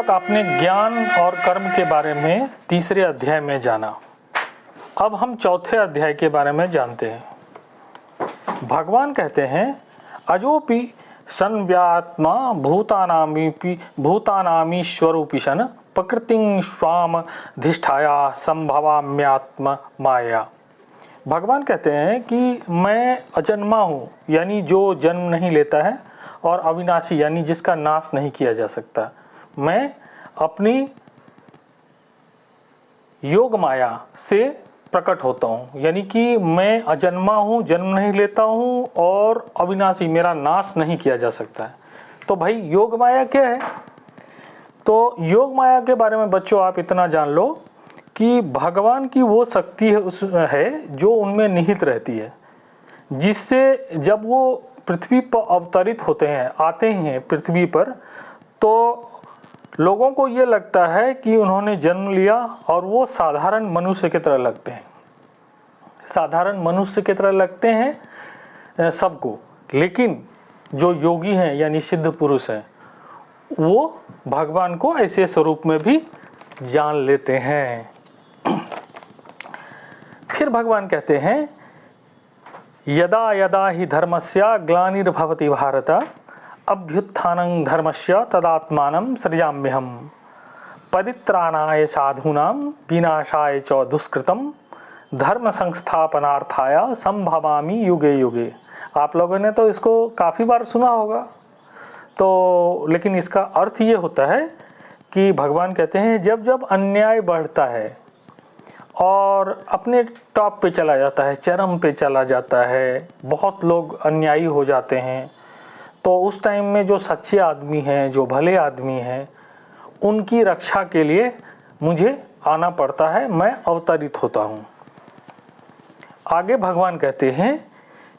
तक आपने ज्ञान और कर्म के बारे में तीसरे अध्याय में जाना। अब हम चौथे अध्याय के बारे में जानते हैं। भगवान कहते हैं अजोपि संव्यात्मा भूतानामीश्वरूपिशन प्रकृतिं स्वाम धिष्ठाया संभवाम्यात्म माया। भगवान कहते हैं कि मैं अजन्मा हूँ, यानी जो जन्म नहीं लेता है, और अविनाशी यानी जिसका नाश नहीं किया जा सकता। मैं अपनी योग माया से प्रकट होता हूँ, यानी कि मैं अजन्मा हूँ, जन्म नहीं लेता हूँ और अविनाशी, मेरा नाश नहीं किया जा सकता है। तो भाई योग माया क्या है? तो योग माया के बारे में बच्चों आप इतना जान लो कि भगवान की वो शक्ति है जो उनमें निहित रहती है, जिससे जब वो पृथ्वी पर अवतरित होते हैं, आते हैं पृथ्वी पर, तो लोगों को ये लगता है कि उन्होंने जन्म लिया और वो साधारण मनुष्य की तरह लगते हैं, साधारण मनुष्य की तरह लगते हैं सबको। लेकिन जो योगी हैं यानी सिद्ध पुरुष हैं, वो भगवान को ऐसे स्वरूप में भी जान लेते हैं। फिर भगवान कहते हैं यदा यदा ही धर्मस्य ग्लानिर्भवति भारत अभ्युत्थानं धर्मस्य तदात्मानं सृजाम्यहम् परित्राणाय साधूनां विनाशाय च दुष्कृतम् धर्म संस्थापनार्थाय संभवामि युगे युगे। आप लोगों ने तो इसको काफ़ी बार सुना होगा, तो लेकिन इसका अर्थ ये होता है कि भगवान कहते हैं जब जब अन्याय बढ़ता है और अपने टॉप पे चला जाता है, चरम पे चला जाता है, बहुत लोग अन्यायी हो जाते हैं, तो उस टाइम में जो सच्चे आदमी हैं, जो भले आदमी हैं, उनकी रक्षा के लिए मुझे आना पड़ता है, मैं अवतरित होता हूँ। आगे भगवान कहते हैं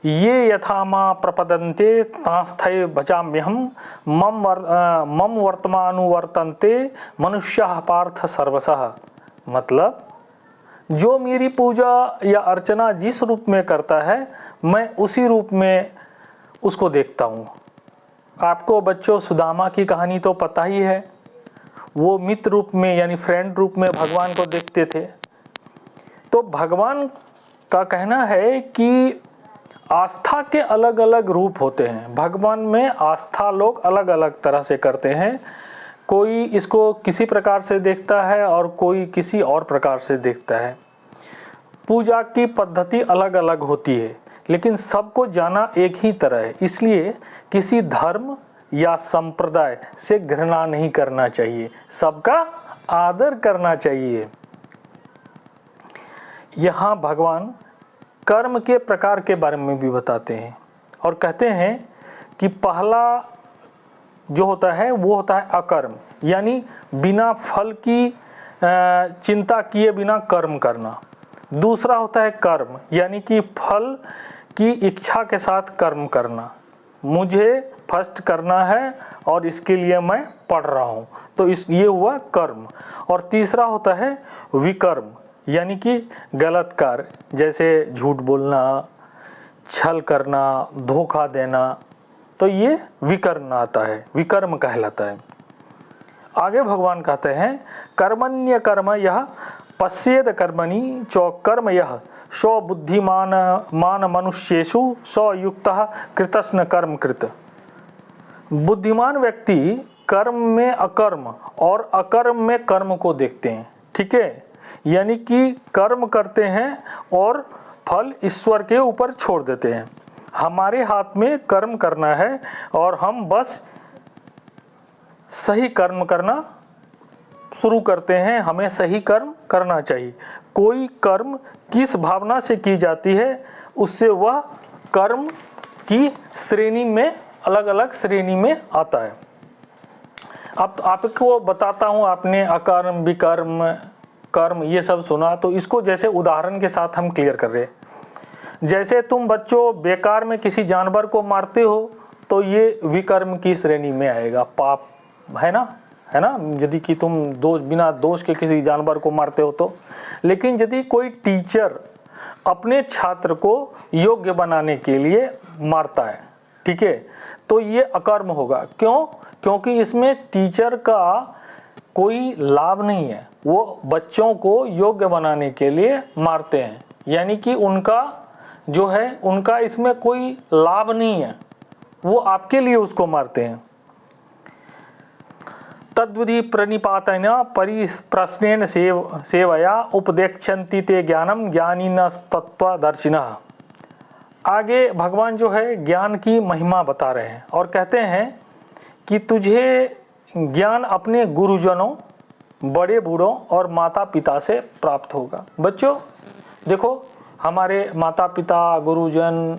ये यथा मा प्रपदन्ते तांस्थै भजाम्यहम् मम वर्तमानुवर्तन्ते मनुष्याः पार्थ सर्वशः। मतलब जो मेरी पूजा या अर्चना जिस रूप में करता है, मैं उसी रूप में उसको देखता हूँ। आपको बच्चों सुदामा की कहानी तो पता ही है, वो मित्र रूप में यानी फ्रेंड रूप में भगवान को देखते थे। तो भगवान का कहना है कि आस्था के अलग अलग रूप होते हैं। भगवान में आस्था लोग अलग अलग तरह से करते हैं। कोई इसको किसी प्रकार से देखता है और कोई किसी और प्रकार से देखता है। पूजा की पद्धति अलग अलग होती है, लेकिन सबको जाना एक ही तरह है। इसलिए किसी धर्म या संप्रदाय से घृणा नहीं करना चाहिए, सबका आदर करना चाहिए। यहाँ भगवान कर्म के प्रकार के बारे में भी बताते हैं और कहते हैं कि पहला जो होता है वो होता है अकर्म, यानी बिना फल की चिंता किए बिना कर्म करना। दूसरा होता है कर्म, यानी कि फल की इच्छा के साथ कर्म करना। मुझे फर्स्ट करना है और इसके लिए मैं पढ़ रहा हूँ, तो ये हुआ कर्म। और तीसरा होता है विकर्म, यानी कि गलत कार्य, जैसे झूठ बोलना, छल करना, धोखा देना, तो ये विकर्म आता है, विकर्म कहलाता है। आगे भगवान कहते हैं कर्मण्य कर्म यह पश्येद कर्मणि चौ कर्म यह सो बुद्धिमान मान मनुष्येषु सो युक्तः कृतस्न कर्म कृत। बुद्धिमान व्यक्ति कर्म में अकर्म और अकर्म में कर्म को देखते हैं, ठीक है, यानी कि कर्म करते हैं और फल ईश्वर के ऊपर छोड़ देते हैं। हमारे हाथ में कर्म करना है और हम बस सही कर्म करना शुरू करते हैं। हमें सही कर्म करना चाहिए। कोई कर्म किस भावना से की जाती है, उससे वह कर्म की श्रेणी में अलग अलग श्रेणी में आता है। अब आपको बताता हूँ, आपने अकर्म, विकर्म, कर्म ये सब सुना, तो इसको जैसे उदाहरण के साथ हम क्लियर कर रहे हैं। जैसे तुम बच्चों बेकार में किसी जानवर को मारते हो, तो ये विकर्म की श्रेणी में आएगा, पाप है ना, है ना, यदि कि तुम बिना दोष के किसी जानवर को मारते हो तो। लेकिन यदि कोई टीचर अपने छात्र को योग्य बनाने के लिए मारता है, ठीक है, तो ये अकर्म होगा। क्यों? क्योंकि इसमें टीचर का कोई लाभ नहीं है, वो बच्चों को योग्य बनाने के लिए मारते हैं, यानी कि उनका जो है उनका इसमें कोई लाभ नहीं है, वो आपके लिए उसको मारते हैं। तद्विधि प्रणिपातेन परिप्रश्नेन सेवया उपदेक्षन्ति ते ज्ञानम ज्ञानिनस्तत्वदर्शिनः। आगे भगवान जो है ज्ञान की महिमा बता रहे हैं और कहते हैं कि तुझे ज्ञान अपने गुरुजनों, बड़े बूढ़ों और माता पिता से प्राप्त होगा। बच्चों देखो, हमारे माता पिता, गुरुजन,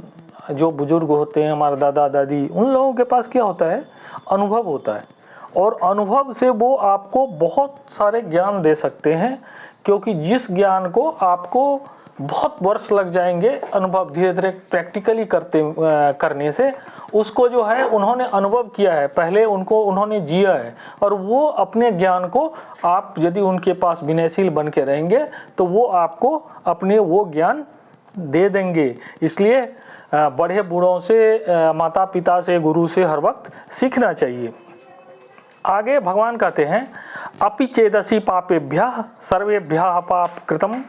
जो बुजुर्ग होते हैं, हमारे दादा दादी, उन लोगों के पास क्या होता है, अनुभव होता है, और अनुभव से वो आपको बहुत सारे ज्ञान दे सकते हैं, क्योंकि जिस ज्ञान को आपको बहुत वर्ष लग जाएंगे अनुभव धीरे धीरे प्रैक्टिकली करने से, उसको जो है उन्होंने अनुभव किया है, पहले उन्होंने जिया है, और वो अपने ज्ञान को आप यदि उनके पास विनयशील बन के रहेंगे तो वो आपको अपने वो ज्ञान दे देंगे। इसलिए बड़े बूढ़ों से, माता पिता से, गुरु से हर वक्त सीखना चाहिए। आगे भगवान कहते हैं अपि चेदसि पापेभ्यः सर्वेभ्यः पाप कृतम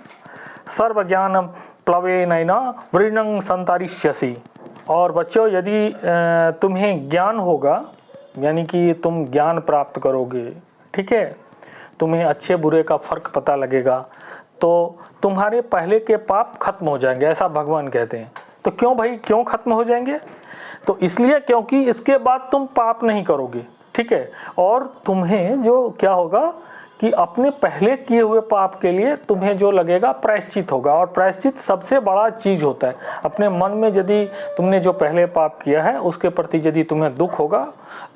सर्वज्ञान प्लवेनैन वृणं संतरिष्यसि। और बच्चों, यदि तुम्हें ज्ञान होगा, यानी कि तुम ज्ञान प्राप्त करोगे, ठीक है, तुम्हें अच्छे बुरे का फर्क पता लगेगा, तो तुम्हारे पहले के पाप खत्म हो जाएंगे, ऐसा भगवान कहते हैं। तो क्यों भाई, क्यों खत्म हो जाएंगे? तो इसलिए क्योंकि इसके बाद तुम पाप नहीं करोगे, ठीक है, और तुम्हें जो क्या होगा कि अपने पहले किए हुए पाप के लिए तुम्हें जो लगेगा प्रायश्चित होगा, और प्रायश्चित सबसे बड़ा चीज़ होता है। अपने मन में यदि तुमने जो पहले पाप किया है उसके प्रति यदि तुम्हें दुख होगा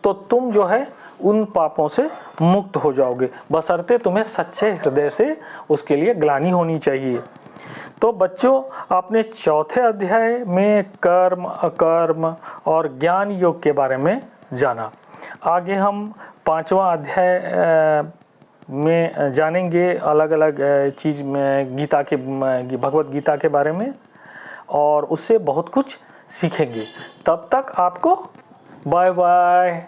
तो तुम जो है उन पापों से मुक्त हो जाओगे, बशर्ते तुम्हें सच्चे हृदय से उसके लिए ग्लानि होनी चाहिए। तो बच्चों, आपने चौथे अध्याय में कर्म, अकर्म और ज्ञान योग के बारे में जाना। आगे हम 5वां अध्याय में जानेंगे अलग अलग चीज़ में, गीता के, भगवत गीता के बारे में, और उससे बहुत कुछ सीखेंगे। तब तक आपको बाय बाय।